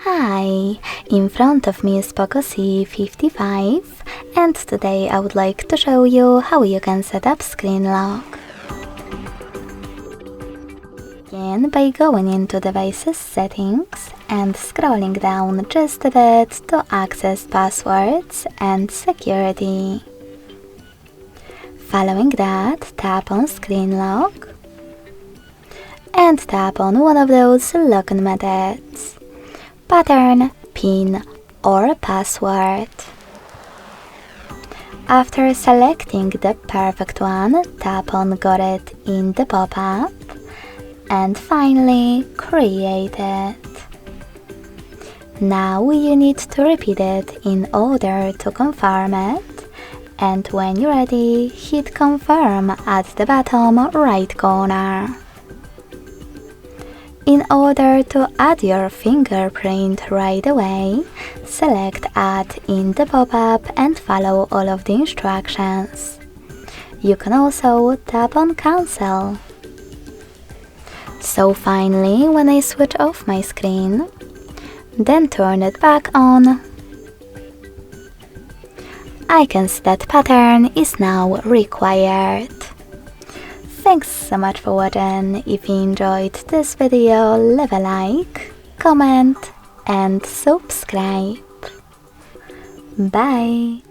Hi, in front of me is POCO C55 and today I would like to show you how you can set up screen lock. Begin by going into Devices Settings and scrolling down just a bit to access Passwords and Security. Following that, tap on Screen Lock and tap on one of those login methods: pattern, PIN or password. After selecting the perfect one, tap on Got It in the pop-up and finally create it. Now you need to repeat it in order to confirm it, and when you're ready, hit confirm at the bottom right corner. In order to add your fingerprint right away, select Add in the pop-up and follow all of the instructions. You can also tap on Cancel. So finally, when I switch off my screen, then turn it back on, I can see that pattern is now required. Thanks so much for watching. If you enjoyed this video, leave a like, comment and subscribe. Bye!